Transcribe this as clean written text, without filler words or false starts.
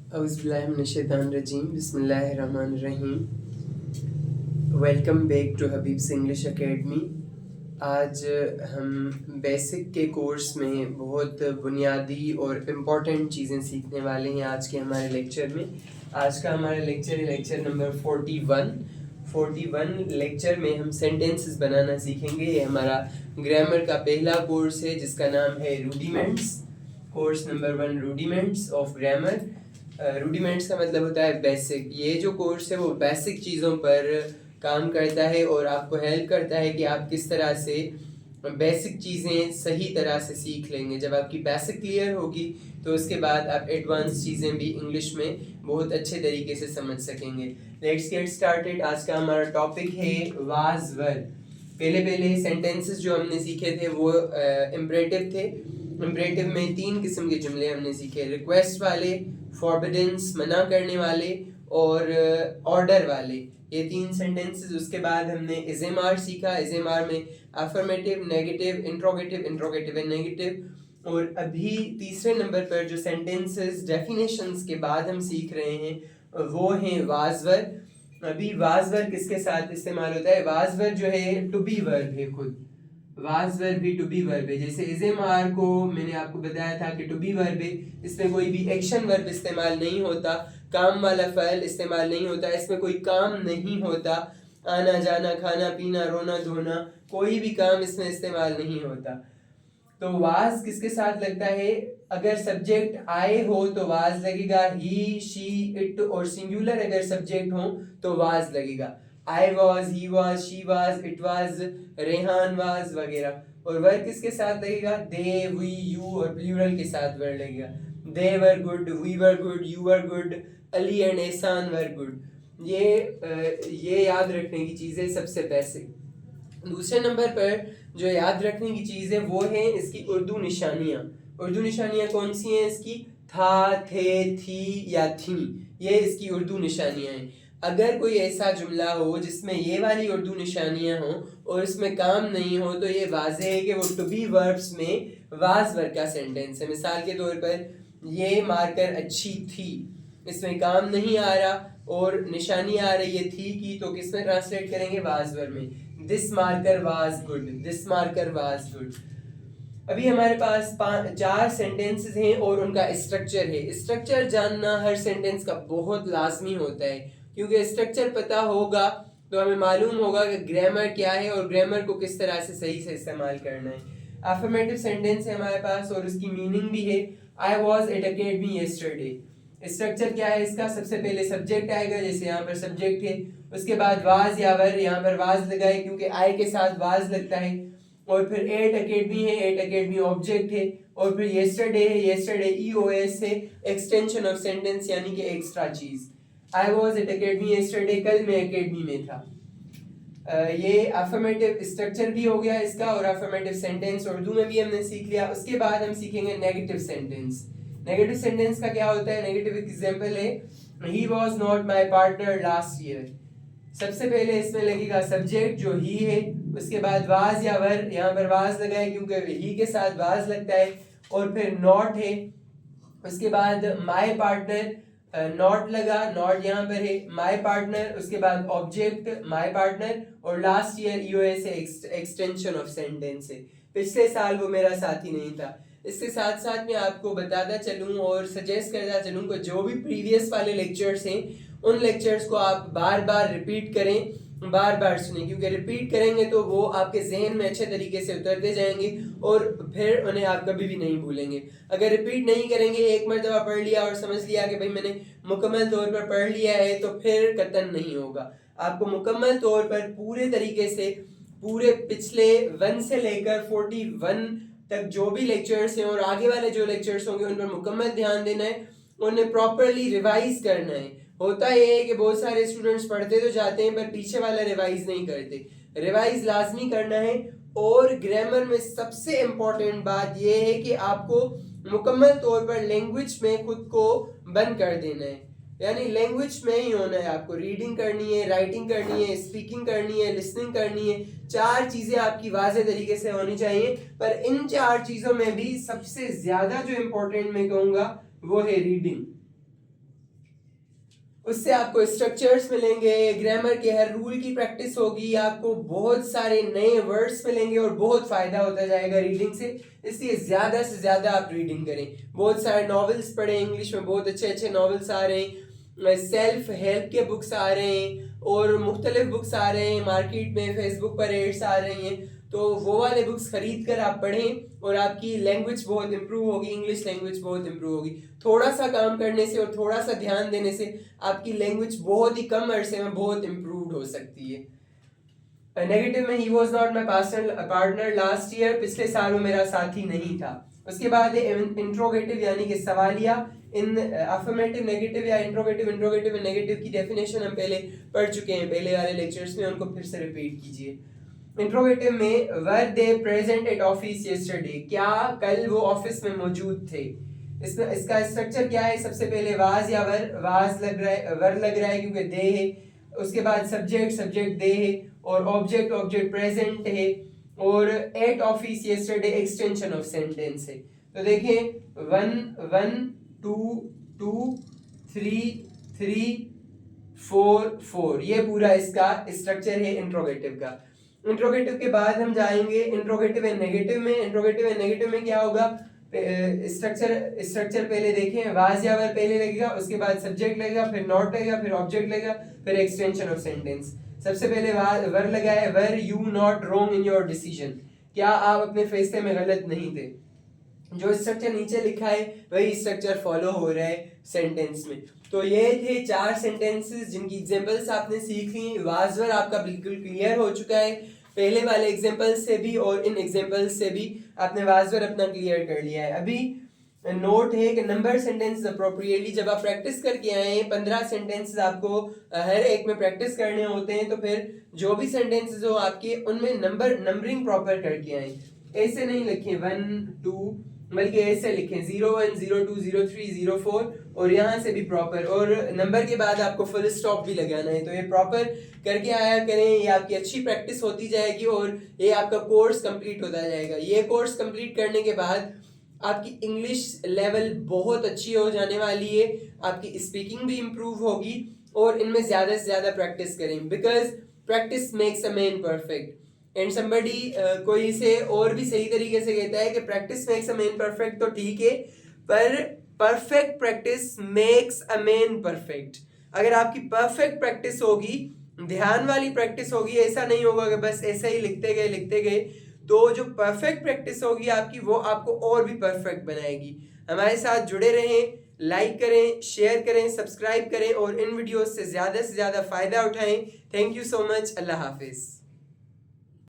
औज़ुबिल्लाहिमिनश्शैतानिर्रजीम बिस्मिल्लाहिर्रहमानिर्रहीम। Welcome back to Habib's English academy. आज हम बेसिक के कोर्स में बहुत बुनियादी और इम्पॉर्टेंट चीज़ें सीखने वाले हैं आज के हमारे लेक्चर में। आज का हमारा लेक्चर है लेक्चर नंबर 41 लेक्चर में हम सेंटेंसेस बनाना सीखेंगे। ये हमारा ग्रामर का पहला कोर्स है जिसका नाम है rudiments. Course number 1 rudiments of grammar. Rudiments का मतलब होता है बेसिक। ये जो कोर्स है वो बेसिक चीज़ों पर काम करता है और आपको हेल्प करता है कि आप किस तरह से बेसिक चीज़ें सही तरह से सीख लेंगे। जब आपकी बेसिक क्लियर होगी तो उसके बाद आप एडवांस चीज़ें भी इंग्लिश में बहुत अच्छे तरीके से समझ सकेंगे। Let's get started. आज का हमारा टॉपिक है वाज वर। पहले सेंटेंसेस जो हमने सीखे थे वो इम्परेटिव थे। इम्परेटिव में 3 किस्म के जुमले हमने सीखे, रिक्वेस्ट वाले, फॉरबिडेंस मना करने वाले और ऑर्डर वाले। ये 3 सेंटेंसेस। उसके बाद हमने इज़ेमार सीखा। इज़ेमार में affirmative, negative, interrogative and negative. और अभी तीसरे नंबर पर जो सेंटेंसेस डेफिनेशंस के बाद हम सीख रहे हैं वो हैं वाजवर। अभी वाजवर किसके साथ इस्तेमाल होता है? वाजवर जो है टू बी वर्ब है खुद। वाजवर भी टू बी वर्ब है। जैसे इज़ेमार को मैंने आपको बताया था कि टू बी वर्ब है, इसमें कोई भी एक्शन वर्ब इस्तेमाल नहीं होता, काम वाला फ़इल इस्तेमाल नहीं होता, इसमें कोई काम नहीं होता, आना जाना, खाना पीना, रोना धोना, कोई भी काम इसमें इस्तेमाल नहीं होता। तो वाज किसके साथ लगता है? अगर सब्जेक्ट आए हो तो वाज लगेगा, ही, शी, इट, और सिंगुलर अगर सब्जेक्ट हो तो वाज लगेगा। I was, he was, she was, it was, Rehan was वगैरह। और वर्ड किसके साथ लगेगा? दे, वी, यू, और प्लूरल के साथ वर्ड लगेगा। They were good, we were good, you were good, Ali and Ehsan were good. ये याद रखने की चीज़ है सबसे बेसिक। दूसरे नंबर पर जो याद रखने की चीज़ है वो है इसकी उर्दू निशानियाँ। उर्दू निशानियाँ कौन सी हैं इसकी? था, थे, थी या थी, ये इसकी उर्दू निशानियाँ हैं। अगर कोई ऐसा जुमला हो जिसमें ये वाली उर्दू निशानियाँ हों और इसमें काम नहीं हो तो ये वाज़ेह है कि वो टू बी वर्ब्स में वाज वर्ब का सेंटेंस है। मिसाल के तौर पर ये मार्कर अच्छी थी, इसमें काम नहीं आ रहा और निशानी आ रही है थी की, तो किस में ट्रांसलेट करेंगे? वाज वर्ब में। This marker was good, this marker was good. अभी हमारे पास 4 सेंटेंसेस हैं और उनका स्ट्रक्चर है। स्ट्रक्चर जानना हर सेंटेंस का बहुत लाजमी होता है, क्योंकि स्ट्रक्चर पता होगा तो हमें मालूम होगा कि ग्रामर क्या है और ग्रामर को किस तरह से सही से इस्तेमाल करना है। अफर्मेटिव सेंटेंस है हमारे पास और उसकी मीनिंग भी है। I was at academy yesterday. Structure क्या है इसका? सबसे पहले सब्जेक्ट आएगा, जैसे यहाँ पर सब्जेक्ट है, उसके बाद वाज या वर, यहाँ पर वाज लगाए क्योंकि आई के साथ वाज लगता है। और फिर एट अकेडमी है, एट अकेडमी ऑब्जेक्ट है। और फिर येस्टरडे है, येस्टरडे ईओएस है, एक्सटेंशन ऑफ सेंटेंस यानी कि एक्स्ट्रा चीज। I was at academy yesterday, कल मैं अकेडमी में था। ये अफर्मेटिव स्ट्रक्चर भी हो गया इसका और अफर्मेटिव सेंटेंस उर्दू में भी हमने सीख लिया। उसके बाद हम सीखेंगे नेगेटिव सेंटेंस। नेगेटिव सेंटेंस का क्या होता है? नेगेटिव एग्जांपल है, he was not my partner last year. सबसे पहले इसमें लगेगा सब्जेक्ट जो ही है, उसके बाद वाज या वर, यहाँ पर वाज लगाए क्योंकि ही के साथ वाज लगता है। और फिर नॉट है, उसके बाद माय पार्टनर, नॉट लगा, नॉट यहाँ पर है, माय पार्टनर, उसके बाद ऑब्जेक्ट माय पार्टनर, और last year US extension of sentence है, पिछले साल वो मेरा साथी नहीं था। इसके साथ साथ मैं आपको बताता चलूँ और सजेस्ट करता चलूँ कि जो भी प्रीवियस वाले लेक्चर्स हैं उन लेक्चर्स को आप बार बार रिपीट करें, बार बार सुने, क्योंकि रिपीट करेंगे तो वो आपके जहन में अच्छे तरीके से उतरते जाएंगे और फिर उन्हें आप कभी भी नहीं भूलेंगे। अगर रिपीट नहीं करेंगे, एक मरतबा पढ़ लिया और समझ लिया कि भाई मैंने मुकम्मल तौर पर पढ़ लिया है, तो फिर कतन नहीं होगा। आपको मुकम्मल तौर पर पूरे तरीके से पूरे पिछले 1 से लेकर 41 तक जो भी लेक्चर्स हैं और आगे वाले जो लेक्चर्स होंगे उन पर मुकम्मल ध्यान देना है, उन्हें प्रॉपरली रिवाइज करना है। होता यह है कि बहुत सारे स्टूडेंट्स पढ़ते तो जाते हैं पर पीछे वाला रिवाइज नहीं करते। रिवाइज लाजमी करना है। और ग्रामर में सबसे इम्पोर्टेंट बात यह है कि आपको मुकम्मल तौर पर लैंग्वेज में खुद को बंद कर देना है, यानी लैंग्वेज में ही होना है। आपको रीडिंग करनी है, राइटिंग करनी है, स्पीकिंग करनी है, लिसनिंग करनी है। 4 चीज़ें आपकी वाज़े तरीके से होनी चाहिए। पर इन 4 चीज़ों में भी सबसे ज़्यादा जो इम्पोर्टेंट मैं कहूँगा वो है रीडिंग। उससे आपको स्ट्रक्चर्स मिलेंगे, ग्रामर के हर रूल की प्रैक्टिस होगी, आपको बहुत सारे नए वर्ड्स मिलेंगे और बहुत फ़ायदा होता जाएगा रीडिंग से। इसलिए ज़्यादा से ज़्यादा आप रीडिंग करें, बहुत सारे नॉवेल्स पढ़ें, इंग्लिश में बहुत अच्छे अच्छे नॉवेल्स आ रहे हैं, सेल्फ हेल्प के बुक्स आ रहे हैं और मुख्तलिफ बुक्स आ रहे हैं मार्केट में, फेसबुक पर एड्स आ रही हैं, तो वो वाले बुक्स खरीद कर आप पढ़ें और आपकी लैंग्वेज बहुत इंप्रूव होगी, इंग्लिश लैंग्वेज बहुत इंप्रूव होगी। थोड़ा सा काम करने से और थोड़ा सा ध्यान देने से आपकी लैंग्वेज बहुत ही कम अरसे में बहुत इम्प्रूव हो सकती है। नेगेटिव में he was not my partner last year, पिछले साल वो मेरा साथी नहीं था। उसके बाद इंट्रोगेटिव यानी कि सवालिया, इन अफर्मेटिव नेगेटिव या इंट्रोगेटिव नेगेटिव की डेफिनेशन हम पहले पढ़ चुके हैं पहले वाले लेक्चर्स में, उनको फिर से रिपीट कीजिए। इंट्रोगेटिव में were they present at office yesterday, क्या कल वो ऑफिस में मौजूद थे। इसमें इसका स्ट्रक्चर क्या है, सबसे पहले वाज या वर, वाज लग रहा है, वर लग रहा है क्योंकि दे है, उसके बाद सब्जेक्ट दे है और ऑब्जेक्ट प्रेजेंट है और eight office yesterday extension of sentence है। तो देखें 1 2 2 3 3 4 4, ये पूरा इसका स्ट्रक्चर है इंट्रोगेटिव का। इंट्रोगेटिव के बाद हम जाएंगे इंट्रोगेटिव एंड नेगेटिव में। इंट्रोगेटिव एंड नेगेटिव में क्या होगा, स्ट्रक्चर पहले देखें, वाज या वर पहले लगेगा, उसके बाद सब्जेक्ट लगेगा, फिर नॉट लगेगा, फिर ऑब्जेक्ट लगेगा, फिर एक्सटेंशन ऑफ सेंटेंस। सबसे पहले वर लगा है, were you not wrong in your decision, क्या आप अपने फैसले में गलत नहीं थे। जो स्ट्रक्चर नीचे लिखा है वही स्ट्रक्चर फॉलो हो रहा है सेंटेंस में। तो ये थे 4 सेंटेंसेस जिनकी एग्जांपल्स आपने सीख ली। वाज वर आपका बिल्कुल क्लियर हो चुका है पहले वाले एग्जांपल से भी और इन एग्जांपल्स से भी आपने वाज वर अपना क्लियर कर लिया है। अभी नोट है कि नंबर सेंटेंस अप्रोप्रिएटली जब आप प्रैक्टिस करके आए हैं 15 सेंटेंसेस आपको हर एक में प्रैक्टिस करने होते हैं, तो फिर जो भी सेंटेंसेस हो आपके उनमें नंबरिंग प्रॉपर करके आए। ऐसे नहीं लिखें 1 2, बल्कि ऐसे लिखें 0 1 0 2 0 3 0 4 और यहाँ से भी प्रॉपर, और नंबर के बाद आपको फुल स्टॉप भी लगाना है। तो ये प्रॉपर करके आया करें, ये आपकी अच्छी प्रैक्टिस होती जाएगी और ये आपका कोर्स कंप्लीट होता जाएगा। ये कोर्स कंप्लीट करने के बाद आपकी इंग्लिश लेवल बहुत अच्छी हो जाने वाली है, आपकी स्पीकिंग भी इम्प्रूव होगी और इनमें ज़्यादा से ज़्यादा प्रैक्टिस करें, because practice makes a man perfect. And somebody कोई इसे और भी सही तरीके से कहता है कि practice makes a man perfect, तो ठीक है, पर perfect practice makes a man perfect. अगर आपकी परफेक्ट प्रैक्टिस होगी, ध्यान वाली प्रैक्टिस होगी, ऐसा नहीं होगा कि बस ऐसे ही लिखते गए, तो जो परफेक्ट प्रैक्टिस होगी आपकी वो आपको और भी परफेक्ट बनाएगी। हमारे साथ जुड़े रहें, लाइक करें, शेयर करें, सब्सक्राइब करें और इन वीडियोस से ज़्यादा फ़ायदा उठाएं। Thank you so much. अल्लाह हाफिज़।